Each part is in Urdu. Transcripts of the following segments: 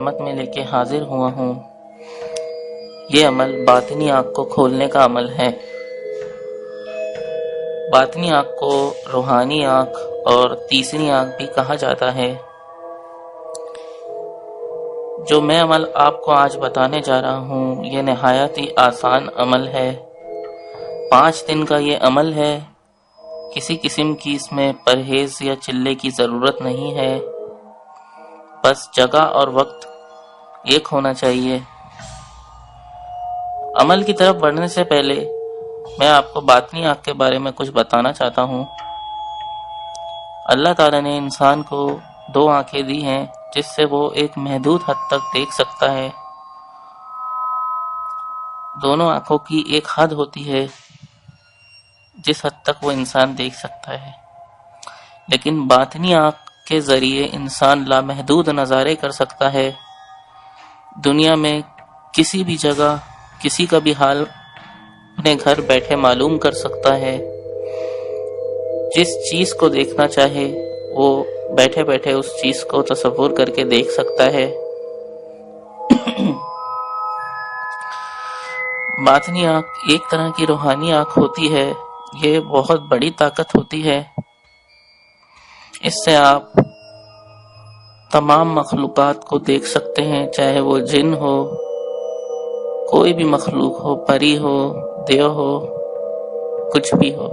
خدمت میں لے کے حاضر ہوا ہوں۔ یہ عمل باطنی آنکھ کو کھولنے کا عمل ہے۔ باطنی آنکھ کو روحانی آنکھ اور تیسری آنکھ بھی کہا جاتا ہے۔ جو میں عمل آپ کو آج بتانے جا رہا ہوں یہ نہایت ہی آسان عمل ہے۔ 5 دن کا یہ عمل ہے۔ کسی قسم کی اس میں پرہیز یا چلے کی ضرورت نہیں ہے، بس جگہ اور وقت ایک ہونا چاہیے۔ عمل کی طرف بڑھنے سے پہلے میں آپ کو باطنی آنکھ کے بارے میں کچھ بتانا چاہتا ہوں۔ اللہ تعالیٰ نے انسان کو 2 آنکھیں دی ہیں جس سے وہ ایک محدود حد تک دیکھ سکتا ہے۔ دونوں آنکھوں کی ایک حد ہوتی ہے جس حد تک وہ انسان دیکھ سکتا ہے، لیکن باطنی آنکھ کے ذریعے انسان لامحدود نظارے کر سکتا ہے۔ دنیا میں کسی بھی جگہ کسی کا بھی حال اپنے گھر بیٹھے معلوم کر سکتا ہے۔ جس چیز کو دیکھنا چاہے وہ بیٹھے بیٹھے اس چیز کو تصور کر کے دیکھ سکتا ہے۔ باطنی آنکھ ایک طرح کی روحانی آنکھ ہوتی ہے۔ یہ بہت بڑی طاقت ہوتی ہے۔ اس سے آپ تمام مخلوقات کو دیکھ سکتے ہیں، چاہے وہ جن ہو، کوئی بھی مخلوق ہو، پری ہو، دیو ہو، کچھ بھی ہو۔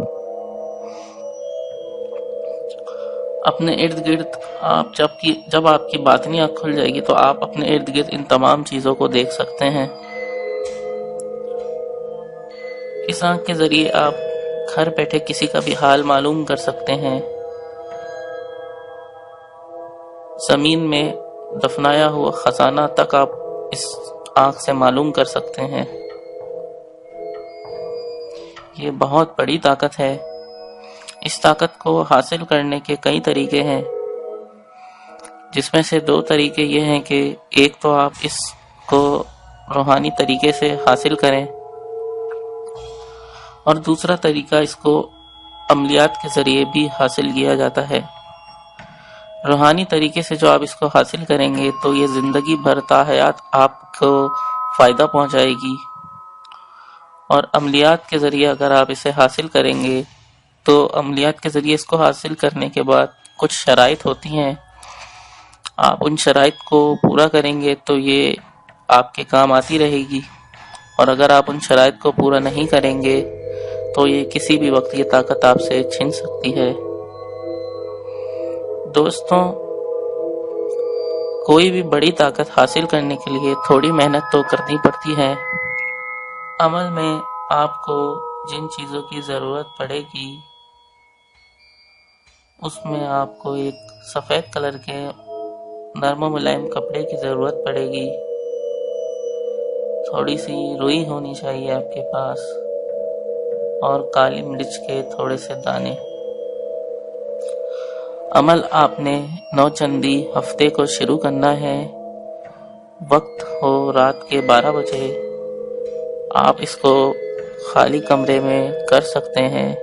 اپنے ارد گرد آپ جب آپ کی باطنی آنکھ کھل جائے گی تو آپ اپنے ارد گرد ان تمام چیزوں کو دیکھ سکتے ہیں۔ اس آنکھ کے ذریعے آپ گھر بیٹھے کسی کا بھی حال معلوم کر سکتے ہیں۔ زمین میں دفنایا ہوا خزانہ تک آپ اس آنکھ سے معلوم کر سکتے ہیں۔ یہ بہت بڑی طاقت ہے۔ اس طاقت کو حاصل کرنے کے کئی طریقے ہیں، جس میں سے 2 طریقے یہ ہیں کہ ایک تو آپ اس کو روحانی طریقے سے حاصل کریں، اور دوسرا طریقہ اس کو عملیات کے ذریعے بھی حاصل کیا جاتا ہے۔ روحانی طریقے سے جو آپ اس کو حاصل کریں گے تو یہ زندگی بھر تا حیات آپ کو فائدہ پہنچائے گی، اور عملیات کے ذریعے اگر آپ اسے حاصل کریں گے تو عملیات کے ذریعے اس کو حاصل کرنے کے بعد کچھ شرائط ہوتی ہیں۔ آپ ان شرائط کو پورا کریں گے تو یہ آپ کے کام آتی رہے گی، اور اگر آپ ان شرائط کو پورا نہیں کریں گے تو یہ کسی بھی وقت یہ طاقت آپ سے چھن سکتی ہے۔ دوستوں، کوئی بھی بڑی طاقت حاصل کرنے کے لیے تھوڑی محنت تو کرنی پڑتی ہے۔ عمل میں آپ کو جن چیزوں کی ضرورت پڑے گی اس میں آپ کو ایک سفید کلر کے نرم و ملائم کپڑے کی ضرورت پڑے گی، تھوڑی سی روئی ہونی چاہیے آپ کے پاس، اور کالی مرچ کے تھوڑے سے دانے۔ عمل آپ نے 9 چندی ہفتے کو شروع کرنا ہے۔ وقت ہو رات کے 12 بجے۔ آپ اس کو خالی کمرے میں کر سکتے ہیں،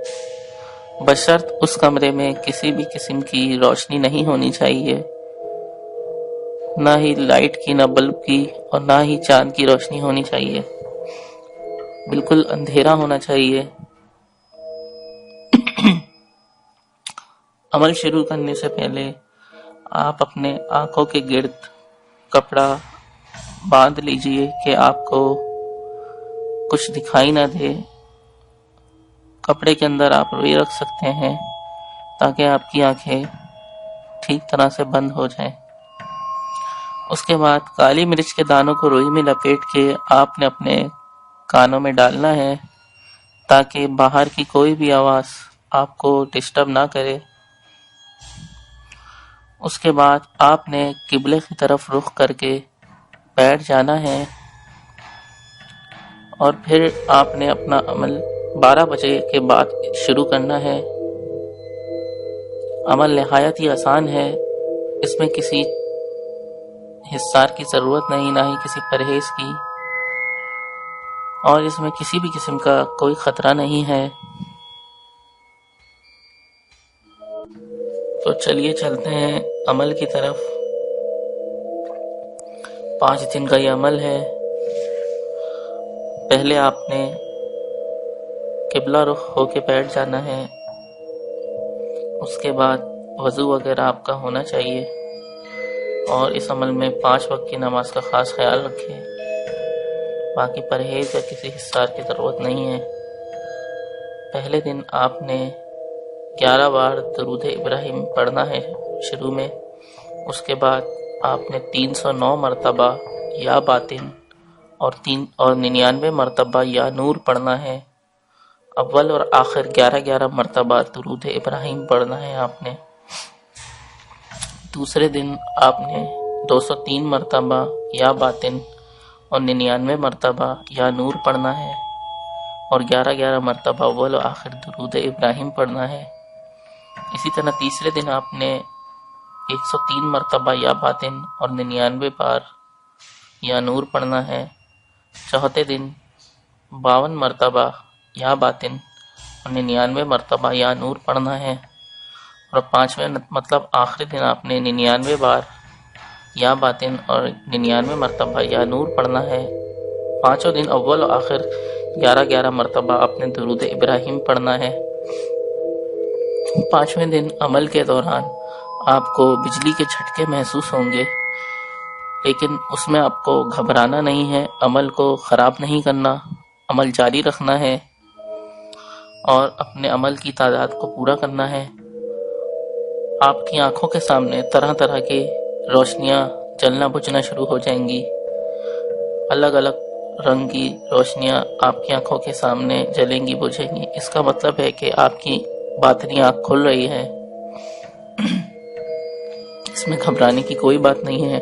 بشرط اس کمرے میں کسی بھی قسم کی روشنی نہیں ہونی چاہیے، نہ ہی لائٹ کی، نہ بلب کی، اور نہ ہی چاند کی روشنی ہونی چاہیے۔ بالکل اندھیرا ہونا چاہیے۔ عمل شروع کرنے سے پہلے آپ اپنے آنکھوں کے گرد کپڑا باندھ لیجئے کہ آپ کو کچھ دکھائی نہ دے۔ کپڑے کے اندر آپ روئی رکھ سکتے ہیں تاکہ آپ کی آنکھیں ٹھیک طرح سے بند ہو جائیں۔ اس کے بعد کالی مرچ کے دانوں کو روئی میں لپیٹ کے آپ نے اپنے کانوں میں ڈالنا ہے تاکہ باہر کی کوئی بھی آواز آپ کو ڈسٹرب نہ کرے۔ اس کے بعد آپ نے قبلے کی طرف رخ کر کے بیٹھ جانا ہے، اور پھر آپ نے اپنا عمل 12 بجے کے بعد شروع کرنا ہے۔ عمل نہایت ہی آسان ہے، اس میں کسی حصار کی ضرورت نہیں، نہ ہی کسی پرہیز کی، اور اس میں کسی بھی قسم کا کوئی خطرہ نہیں ہے۔ تو چلیے چلتے ہیں عمل کی طرف۔ 5 دن کا یہ عمل ہے۔ پہلے آپ نے قبلہ رخ ہو کے بیٹھ جانا ہے، اس کے بعد وضو وغیرہ آپ کا ہونا چاہیے، اور اس عمل میں 5 وقت کی نماز کا خاص خیال رکھیں۔ باقی پرہیز یا کسی حصار کی ضرورت نہیں ہے۔ پہلے دن آپ نے 11 بار درود ابراہیم پڑھنا ہے شروع میں، اس کے بعد آپ نے 309 مرتبہ یا باطن اور 99 مرتبہ یا نور پڑھنا ہے۔ اول اور آخر 11 مرتبہ درود ابراہیم پڑھنا ہے آپ نے۔ دوسرے دن آپ نے 203 مرتبہ یا باطن اور 99 مرتبہ یا نور پڑھنا ہے، اور 11 مرتبہ اول و آخر درود ابراہیم پڑھنا ہے۔ اسی طرح تیسرے دن آپ نے 103 مرتبہ یا باطن اور 99 بار یا نور پڑھنا ہے۔ چوتھے دن 52 مرتبہ یا باطن اور 99 مرتبہ یا نور پڑھنا ہے، اور 5ویں مطلب آخری دن آپ نے 99 بار یا باطن اور 99 مرتبہ یا نور پڑھنا ہے۔ 5 دن اول و آخر 11 مرتبہ آپ نے درود ابراہیم پڑھنا ہے۔ 5ویں دن عمل کے دوران آپ کو بجلی کے جھٹکے محسوس ہوں گے، لیکن اس میں آپ کو گھبرانا نہیں ہے، عمل کو خراب نہیں کرنا، عمل جاری رکھنا ہے اور اپنے عمل کی تعداد کو پورا کرنا ہے۔ آپ کی آنکھوں کے سامنے طرح طرح کی روشنیاں جلنا بجھنا شروع ہو جائیں گی۔ الگ الگ رنگ کی روشنیاں آپ کی آنکھوں کے سامنے جلیں گی بجھیں گی۔ اس کا مطلب ہے کہ آپ کی باطنی آنکھ کھل رہی ہے۔ اس میں گھبرانے کی کوئی بات نہیں ہے،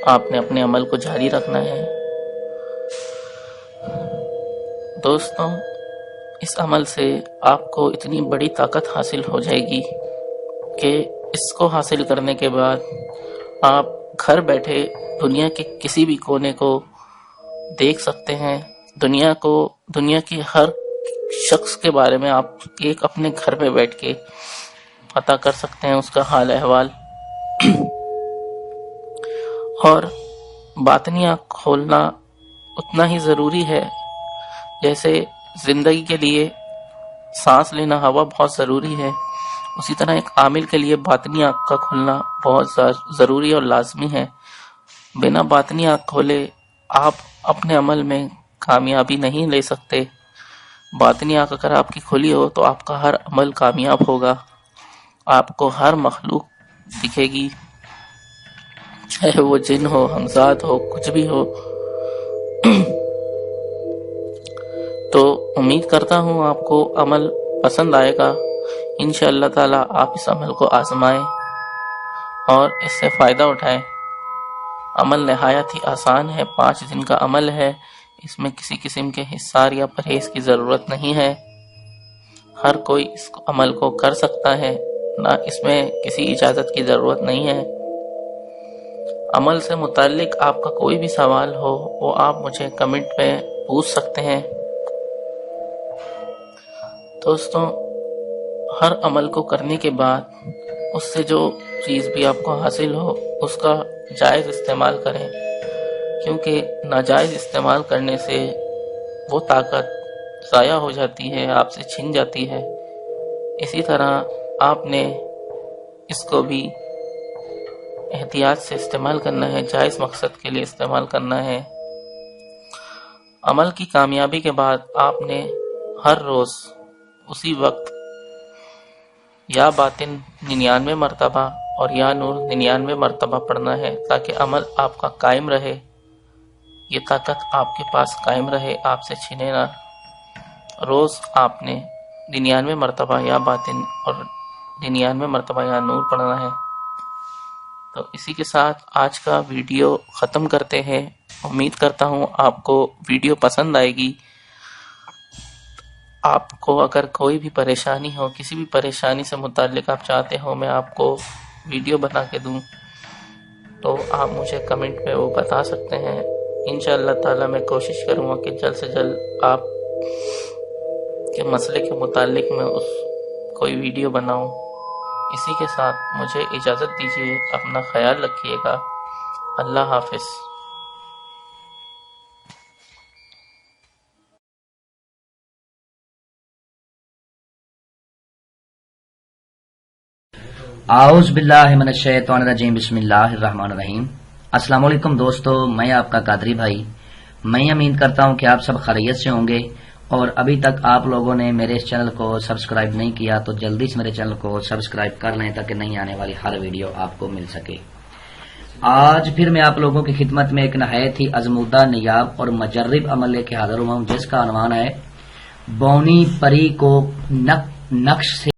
آپ نے اپنے عمل کو جاری رکھنا ہے۔ دوستوں، اس عمل سے آپ کو اتنی بڑی طاقت حاصل ہو جائے گی کہ اس کو حاصل کرنے کے بعد آپ گھر بیٹھے دنیا کے کسی بھی کونے کو دیکھ سکتے ہیں۔ دنیا کے ہر شخص کے بارے میں آپ ایک اپنے گھر میں بیٹھ کے پتہ کر سکتے ہیں اس کا حال احوال۔ اور باطنی آنکھ کھولنا اتنا ہی ضروری ہے جیسے زندگی کے لیے سانس لینا ہوا بہت ضروری ہے، اسی طرح ایک عامل کے لیے باطنی آنکھ کا کھلنا بہت ضروری اور لازمی ہے۔ بنا باطنی آنکھ کھولے آپ اپنے عمل میں کامیابی نہیں لے سکتے۔ باطنی آنکھ اگر آپ کی کھلی ہو تو آپ کا ہر عمل کامیاب ہوگا، آپ کو ہر مخلوق دکھے گی، چاہے وہ جن ہو، ہمزاد ہو، کچھ بھی ہو۔ تو امید کرتا ہوں آپ کو عمل پسند آئے گا۔ انشاءاللہ تعالی آپ اس عمل کو آزمائیں اور اس سے فائدہ اٹھائیں۔ عمل نہایت ہی آسان ہے، 5 دن کا عمل ہے، اس میں کسی قسم کے حصار یا پرہیز کی ضرورت نہیں ہے۔ ہر کوئی اس عمل کو کر سکتا ہے، نہ اس میں کسی اجازت کی ضرورت نہیں ہے۔ عمل سے متعلق آپ کا کوئی بھی سوال ہو وہ آپ مجھے کمنٹ میں پوچھ سکتے ہیں۔ دوستوں، ہر عمل کو کرنے کے بعد اس سے جو چیز بھی آپ کو حاصل ہو اس کا جائز استعمال کریں، کیونکہ ناجائز استعمال کرنے سے وہ طاقت ضائع ہو جاتی ہے، آپ سے چھن جاتی ہے۔ اسی طرح آپ نے اس کو بھی احتیاط سے استعمال کرنا ہے، جائز مقصد کے لیے استعمال کرنا ہے۔ عمل کی کامیابی کے بعد آپ نے ہر روز اسی وقت یا باطن 99 مرتبہ اور یا نور 99 مرتبہ پڑھنا ہے، تاکہ عمل آپ کا قائم رہے، یہ طاقت آپ کے پاس قائم رہے، آپ سے چھنے نہ۔ روز آپ نے 99 مرتبہ یا باطن اور 99 مرتبہ یا نور پڑھنا ہے۔ تو اسی کے ساتھ آج کا ویڈیو ختم کرتے ہیں۔ امید کرتا ہوں آپ کو ویڈیو پسند آئے گی۔ آپ کو اگر کوئی بھی پریشانی ہو، کسی بھی پریشانی سے متعلق آپ چاہتے ہو میں آپ کو ویڈیو بنا کے دوں، تو آپ مجھے کمنٹ میں وہ بتا سکتے ہیں۔ انشاءاللہ تعالی میں کوشش کروں گا کہ جلد سے جلد آپ کے مسئلے کے متعلق میں کوئی ویڈیو بناؤں۔ اسی کے ساتھ مجھے اجازت دیجیے، اپنا خیال رکھیے گا۔ اللہ حافظ۔ اعوذ باللہ من الشیطان الرجیم، بسم اللہ الرحمن الرحیم۔ السلام علیکم دوستو، میں آپ کا قادری بھائی۔ میں امید کرتا ہوں کہ آپ سب خیریت سے ہوں گے، اور ابھی تک آپ لوگوں نے میرے اس چینل کو سبسکرائب نہیں کیا تو جلدی سے میرے چینل کو سبسکرائب کر لیں تاکہ نئی آنے والی ہر ویڈیو آپ کو مل سکے۔ آج پھر میں آپ لوگوں کی خدمت میں ایک نہایت ہی ازمودہ، نیاب اور مجرب عمل لے کے حاضر ہوا ہوں، جس کا عنوان ہے بونی پری کو نقش سے